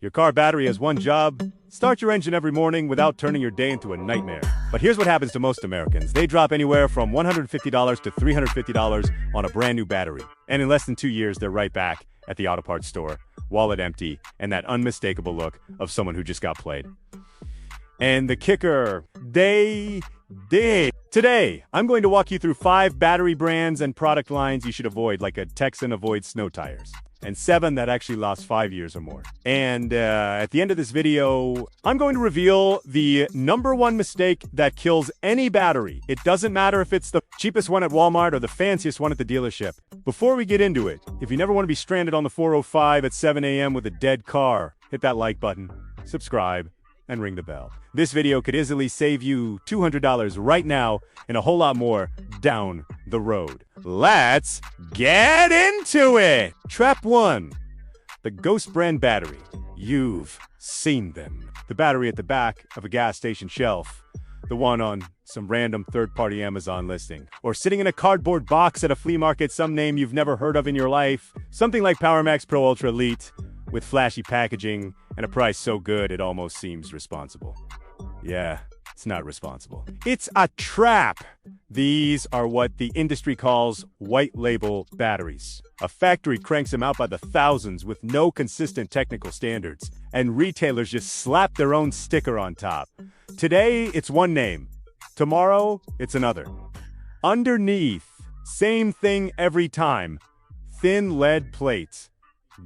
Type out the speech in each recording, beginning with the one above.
Your car battery has one job: start your engine every morning without turning your day into a nightmare. But here's what happens to most Americans. They drop anywhere from $150 to $350 on a brand new battery. And in less than 2 years, they're right back at the auto parts store, wallet empty, and that unmistakable look of someone who just got played. And the kicker, they did. Today, I'm going to walk you through 5 battery brands and product lines you should avoid, like a Texan avoids snow tires, and 7 that actually last 5 years or more. And at the end of this video, I'm going to reveal the #1 mistake that kills any battery. It doesn't matter if it's the cheapest one at Walmart or the fanciest one at the dealership. Before we get into it, if you never want to be stranded on the 405 at 7 a.m. with a dead car, hit that like button, subscribe, and ring the bell. This video could easily save you $200 right now and a whole lot more down the road. Let's get into it! Trap 1. The Ghost brand battery. You've seen them. The battery at the back of a gas station shelf. The one on some random third-party Amazon listing. Or sitting in a cardboard box at a flea market, some name you've never heard of in your life. Something like PowerMax Pro Ultra Elite, with flashy packaging and a price so good it almost seems responsible. Yeah, it's not responsible. It's a trap. These are what the industry calls white label batteries. A factory cranks them out by the thousands with no consistent technical standards, and retailers just slap their own sticker on top. Today, it's one name. Tomorrow, it's another. Underneath, same thing every time. Thin lead plates,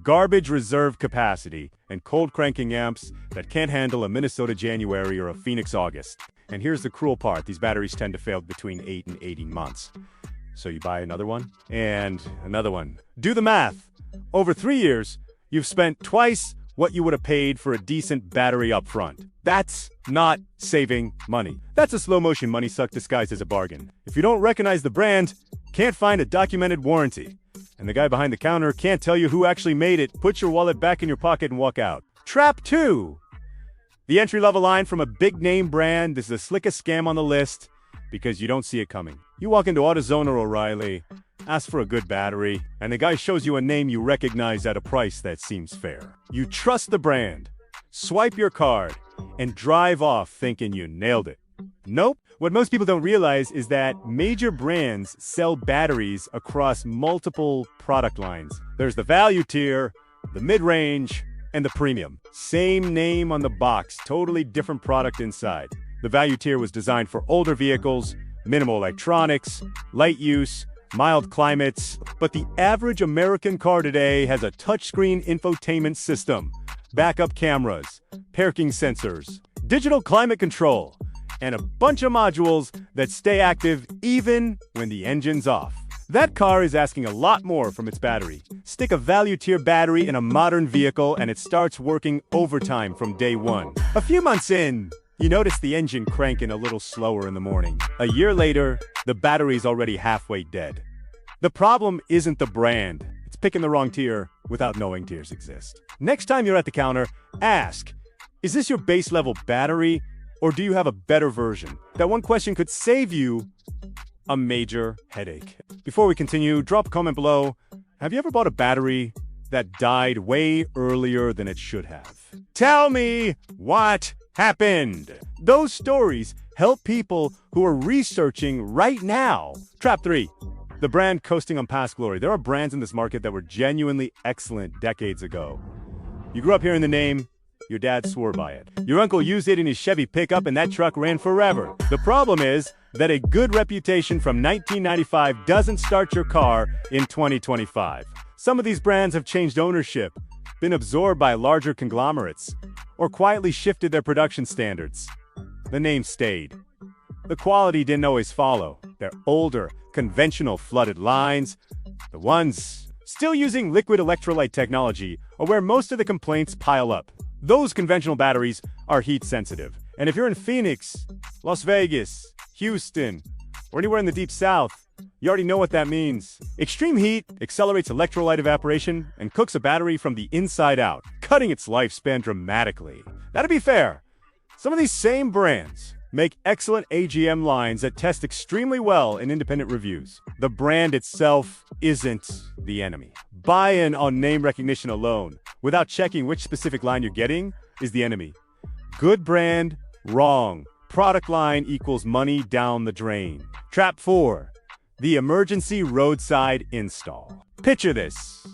garbage reserve capacity, and cold cranking amps that can't handle a Minnesota January or a Phoenix August. And here's the cruel part: these batteries tend to fail between 8 and 18 months. So you buy another one, and another one. Do the math. Over 3 years, you've spent twice what you would have paid for a decent battery up front. That's not saving money. That's a slow-motion money suck disguised as a bargain. If you don't recognize the brand, can't find a documented warranty, and the guy behind the counter can't tell you who actually made it, put your wallet back in your pocket and walk out. Trap 2. The entry-level line from a big-name brand. This is the slickest scam on the list because you don't see it coming. You walk into AutoZone or O'Reilly, ask for a good battery, and the guy shows you a name you recognize at a price that seems fair. You trust the brand, swipe your card, and drive off thinking you nailed it. Nope. What most people don't realize is that major brands sell batteries across multiple product lines. There's the value tier, the mid-range, and the premium. Same name on the box, totally different product inside. The value tier was designed for older vehicles, minimal electronics, light use, mild climates, but the average American car today has a touchscreen infotainment system, backup cameras, parking sensors, digital climate control, and a bunch of modules that stay active even when the engine's off. That car is asking a lot more from its battery. Stick a value tier battery in a modern vehicle and it starts working overtime from day one. A few months in, you notice the engine cranking a little slower in the morning. A year later, the battery's already halfway dead. The problem isn't the brand. It's picking the wrong tier without knowing tiers exist. Next time you're at the counter, ask, is this your base level battery, or do you have a better version? That one question could save you a major headache. Before we continue, drop a comment below. Have you ever bought a battery that died way earlier than it should have? Tell me what happened. Those stories help people who are researching right now. Trap 3. The brand coasting on past glory. There are brands in this market that were genuinely excellent decades ago. You grew up hearing the name, your dad swore by it. Your uncle used it in his Chevy pickup and that truck ran forever. The problem is that a good reputation from 1995 doesn't start your car in 2025. Some of these brands have changed ownership, been absorbed by larger conglomerates, or quietly shifted their production standards. The name stayed. The quality didn't always follow. They're older, conventional flooded lines. The ones still using liquid electrolyte technology are where most of the complaints pile up. Those conventional batteries are heat sensitive. And if you're in Phoenix, Las Vegas, Houston, or anywhere in the deep south, you already know what that means. Extreme heat accelerates electrolyte evaporation and cooks a battery from the inside out, cutting its lifespan dramatically. Now, to be fair, some of these same brands make excellent AGM lines that test extremely well in independent reviews. The brand itself isn't the enemy. Buy-in on name recognition alone, without checking which specific line you're getting, is the enemy. Good brand, wrong. Product line equals money down the drain. Trap 4. The emergency roadside install. Picture this.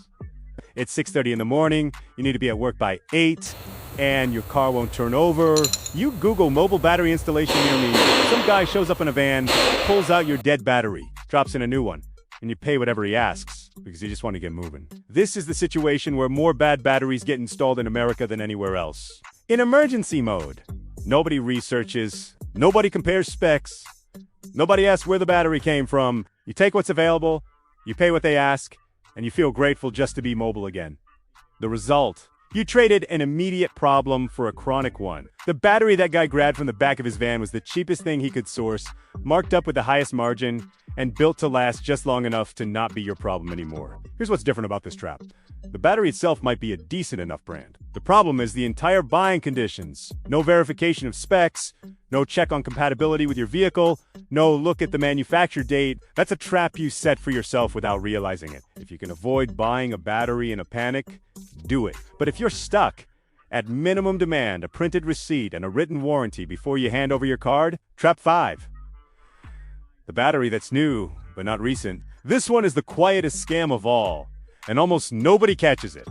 It's 6:30 in the morning, you need to be at work by 8, and your car won't turn over. You Google mobile battery installation near me. Some guy shows up in a van, pulls out your dead battery, drops in a new one, and you pay whatever he asks because you just want to get moving. This is the situation where more bad batteries get installed in America than anywhere else. In emergency mode, nobody researches, nobody compares specs, nobody asks where the battery came from. You take what's available, you pay what they ask, and you feel grateful just to be mobile again. The result: you traded an immediate problem for a chronic one. The battery that guy grabbed from the back of his van was the cheapest thing he could source, marked up with the highest margin, and built to last just long enough to not be your problem anymore. Here's what's different about this trap. The battery itself might be a decent enough brand. The problem is the entire buying conditions. No verification of specs, no check on compatibility with your vehicle, no look at the manufacture date. That's a trap you set for yourself without realizing it. If you can avoid buying a battery in a panic, do it. But if you're stuck, at minimum demand a printed receipt and a written warranty before you hand over your card. Trap 5. The battery that's new, but not recent. This one is the quietest scam of all, and almost nobody catches it.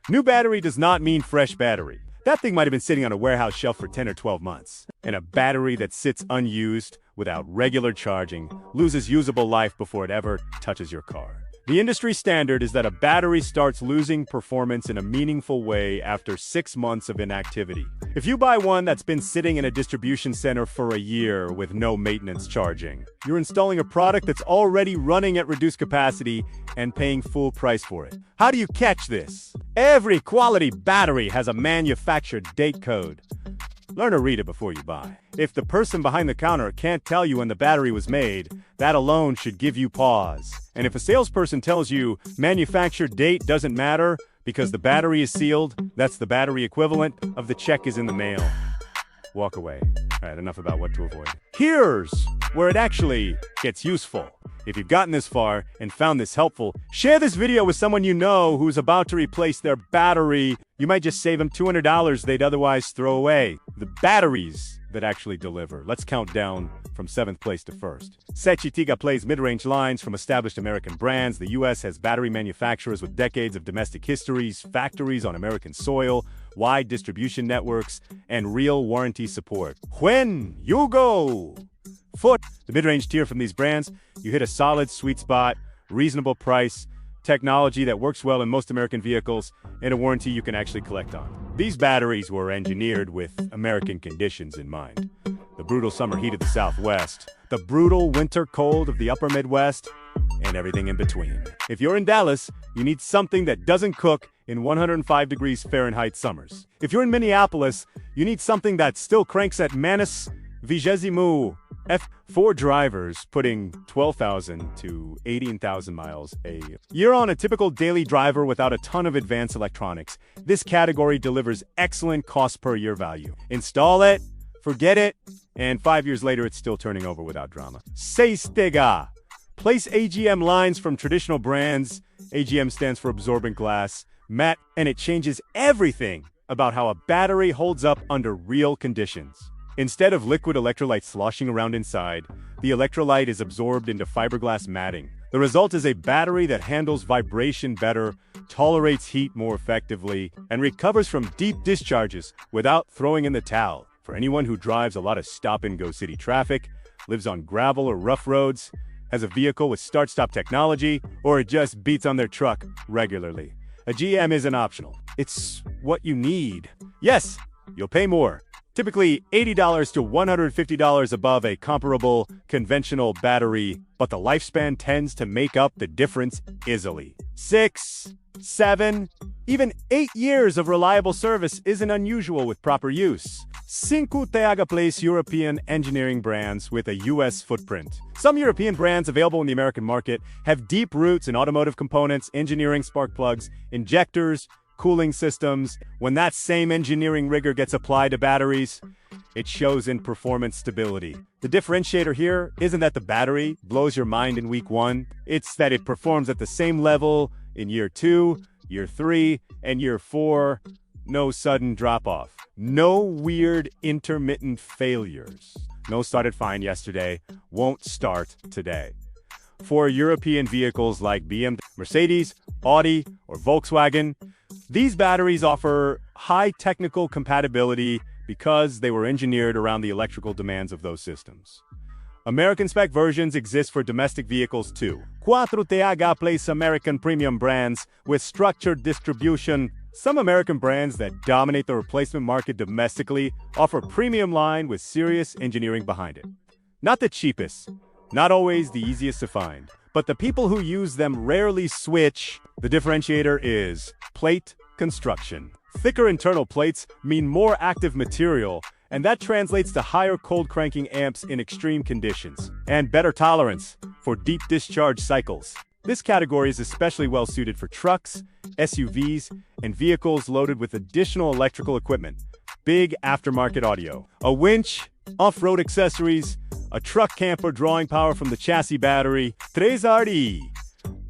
New battery does not mean fresh battery. That thing might have been sitting on a warehouse shelf for 10 or 12 months. And a battery that sits unused without regular charging loses usable life before it ever touches your car. The industry standard is that a battery starts losing performance in a meaningful way after 6 months of inactivity. If you buy one that's been sitting in a distribution center for a year with no maintenance charging, you're installing a product that's already running at reduced capacity and paying full price for it. How do you catch this? Every quality battery has a manufactured date code. Learn to read it before you buy. If the person behind the counter can't tell you when the battery was made, that alone should give you pause. And if a salesperson tells you manufacture date doesn't matter because the battery is sealed, that's the battery equivalent of the check is in the mail. Walk away. All right, enough about what to avoid. Here's where it actually gets useful. If you've gotten this far and found this helpful, share this video with someone you know who's about to replace their battery. You might just save them $200 they'd otherwise throw away. The batteries that actually deliver. Let's count down from 7th place to 1st. Sechitiga plays mid-range lines from established American brands. The U.S. has battery manufacturers with decades of domestic histories, factories on American soil, wide distribution networks, and real warranty support. When you go foot the mid-range tier from these brands, you hit a solid sweet spot, reasonable price, technology that works well in most American vehicles, and a warranty you can actually collect on. These batteries were engineered with American conditions in mind. The brutal summer heat of the Southwest, the brutal winter cold of the upper Midwest, and everything in between. If you're in Dallas, you need something that doesn't cook in 105 degrees Fahrenheit summers. If you're in Minneapolis, you need something that still cranks at minus 20 F4 drivers putting 12,000 to 18,000 miles a year. You're on a typical daily driver without a ton of advanced electronics. This category delivers excellent cost per year value. Install it, forget it, and 5 years later it's still turning over without drama. Sechitiga. Place AGM lines from traditional brands. AGM stands for absorbent glass, matte, and it changes everything about how a battery holds up under real conditions. Instead of liquid electrolyte sloshing around inside, the electrolyte is absorbed into fiberglass matting. The result is a battery that handles vibration better, tolerates heat more effectively, and recovers from deep discharges without throwing in the towel. For anyone who drives a lot of stop-and-go city traffic, lives on gravel or rough roads, has a vehicle with start-stop technology, or just beats on their truck regularly, a GM isn't optional. It's what you need. Yes, you'll pay more. Typically $80 to $150 above a comparable conventional battery, but the lifespan tends to make up the difference easily. 6, 7, even 8 years of reliable service isn't unusual with proper use. Sechitiga plays European engineering brands with a U.S. footprint. Some European brands available in the American market have deep roots in automotive components, engineering, spark plugs, injectors, cooling systems. When that same engineering rigor gets applied to batteries, it shows in performance stability. The differentiator here isn't that the battery blows your mind in week 1, it's that it performs at the same level in year 2, year 3, and year 4. No sudden drop-off. No weird intermittent failures. No started fine yesterday, won't start today. For European vehicles like BMW, Mercedes, Audi, or Volkswagen, these batteries offer high technical compatibility because they were engineered around the electrical demands of those systems. American spec versions exist for domestic vehicles too. 4TH plays American premium brands with structured distribution. Some American brands that dominate the replacement market domestically offer a premium line with serious engineering behind it. Not the cheapest, not always the easiest to find, but the people who use them rarely switch. The differentiator is plate construction. Thicker internal plates mean more active material, and that translates to higher cold cranking amps in extreme conditions, and better tolerance for deep discharge cycles. This category is especially well suited for trucks, SUVs, and vehicles loaded with additional electrical equipment, big aftermarket audio, a winch, off-road accessories, a truck camper drawing power from the chassis battery. 3RD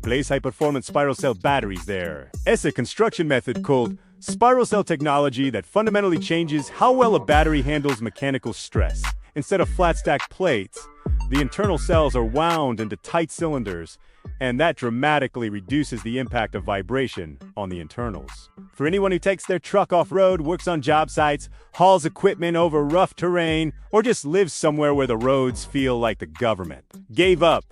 plays high-performance spiral cell batteries there. It's a construction method called spiral cell technology that fundamentally changes how well a battery handles mechanical stress. Instead of flat-stacked plates, the internal cells are wound into tight cylinders, and that dramatically reduces the impact of vibration on the internals. For anyone who takes their truck off-road, works on job sites, hauls equipment over rough terrain, or just lives somewhere where the roads feel like the government gave up,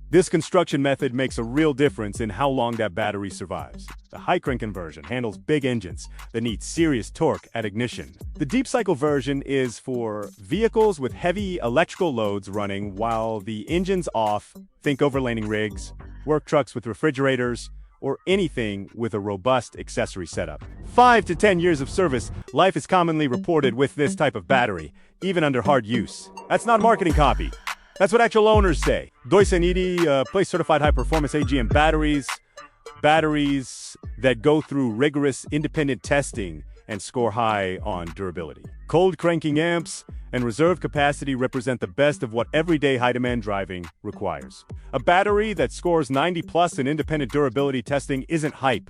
this construction method makes a real difference in how long that battery survives. The high cranking version handles big engines that need serious torque at ignition. The deep cycle version is for vehicles with heavy electrical loads running while the engine's off. Think overlanding rigs, work trucks with refrigerators, or anything with a robust accessory setup. 5 to 10 years of service life is commonly reported with this type of battery, even under hard use. That's not marketing copy. That's what actual owners say. Doisanidi plays certified high-performance AGM batteries that go through rigorous independent testing and score high on durability. Cold cranking amps and reserve capacity represent the best of what everyday high-demand driving requires. A battery that scores 90+ in independent durability testing isn't hype.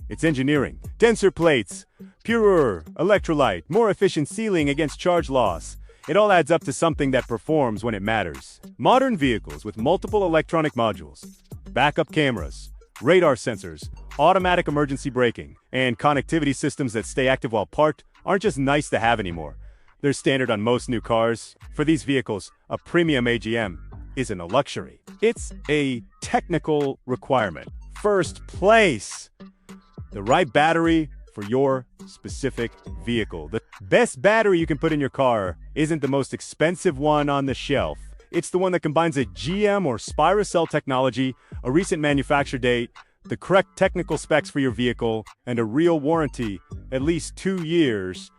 It's engineering. Denser plates, purer electrolyte, more efficient sealing against charge loss. It all adds up to something that performs when it matters. Modern vehicles with multiple electronic modules, backup cameras, radar sensors, automatic emergency braking, and connectivity systems that stay active while parked aren't just nice to have anymore. They're standard on most new cars. For these vehicles, a premium AGM isn't a luxury. It's a technical requirement. First place, the right battery for your specific vehicle. The best battery you can put in your car isn't the most expensive one on the shelf. It's the one that combines a GM or Spiracell technology, a recent manufacture date, the correct technical specs for your vehicle, and a real warranty, at least 2 years,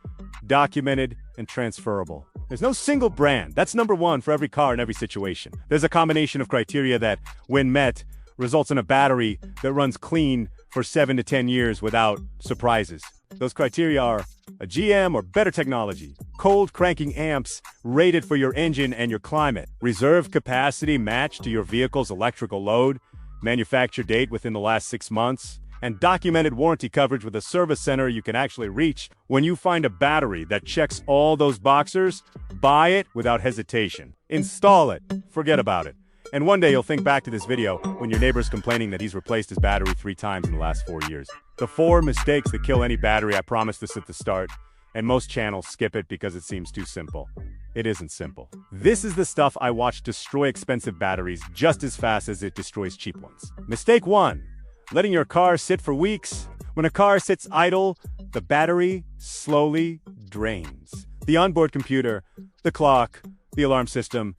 documented and transferable. There's no single brand. That's number one for every car in every situation. There's a combination of criteria that, when met, results in a battery that runs clean for 7 to 10 years without surprises. Those criteria are a GM or better technology, cold cranking amps rated for your engine and your climate, reserve capacity matched to your vehicle's electrical load, manufacture date within the last 6 months, and documented warranty coverage with a service center you can actually reach. When you find a battery that checks all those boxes, buy it without hesitation. Install it. Forget about it. And one day you'll think back to this video when your neighbor's complaining that he's replaced his battery 3 times in the last 4 years. The 4 mistakes that kill any battery, I promised this at the start, and most channels skip it because it seems too simple. It isn't simple. This is the stuff I watch destroy expensive batteries just as fast as it destroys cheap ones. Mistake 1, letting your car sit for weeks. When a car sits idle, the battery slowly drains. The onboard computer, the clock, the alarm system,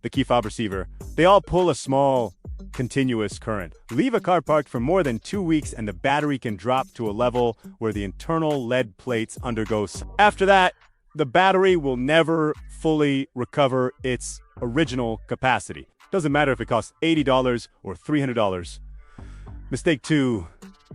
the key fob receiver, they all pull a small, continuous current. Leave a car parked for more than 2 weeks and the battery can drop to a level where the internal lead plates undergo. After that, the battery will never fully recover its original capacity. Doesn't matter if it costs $80 or $300. Mistake 2,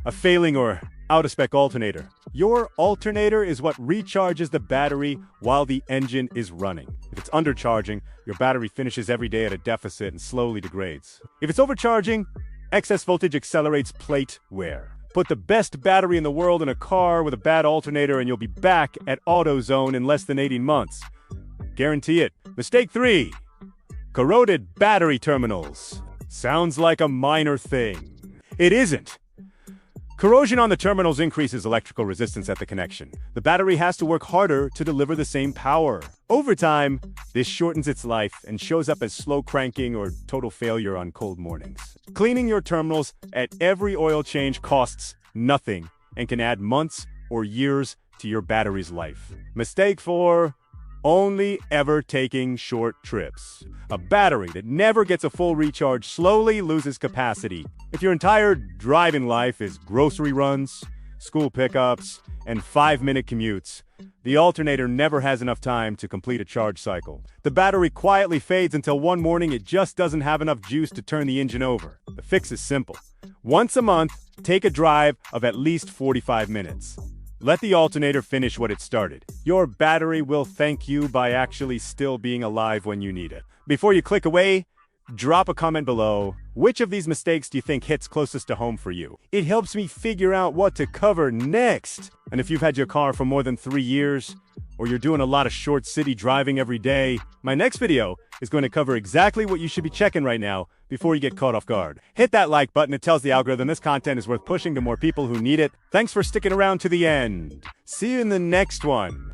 a failing or Out-of-spec alternator. Your alternator is what recharges the battery while the engine is running. If it's undercharging, your battery finishes every day at a deficit and slowly degrades. If it's overcharging, excess voltage accelerates plate wear. Put the best battery in the world in a car with a bad alternator and you'll be back at AutoZone in less than 18 months. Guarantee it. Mistake 3. Corroded battery terminals. Sounds like a minor thing. It isn't. Corrosion on the terminals increases electrical resistance at the connection. The battery has to work harder to deliver the same power. Over time, this shortens its life and shows up as slow cranking or total failure on cold mornings. Cleaning your terminals at every oil change costs nothing and can add months or years to your battery's life. Mistake 4. Only ever taking short trips. A battery that never gets a full recharge slowly loses capacity. If your entire driving life is grocery runs, school pickups, and 5-minute commutes, the alternator never has enough time to complete a charge cycle. The battery quietly fades until one morning it just doesn't have enough juice to turn the engine over. The fix is simple. Once a month, take a drive of at least 45 minutes. Let the alternator finish what it started. Your battery will thank you by actually still being alive when you need it. Before you click away, drop a comment below. Which of these mistakes do you think hits closest to home for you? It helps me figure out what to cover next. And if you've had your car for more than 3 years, or you're doing a lot of short city driving every day, my next video is going to cover exactly what you should be checking right now before you get caught off guard. Hit that like button. It tells the algorithm this content is worth pushing to more people who need it. Thanks for sticking around to the end. See you in the next one.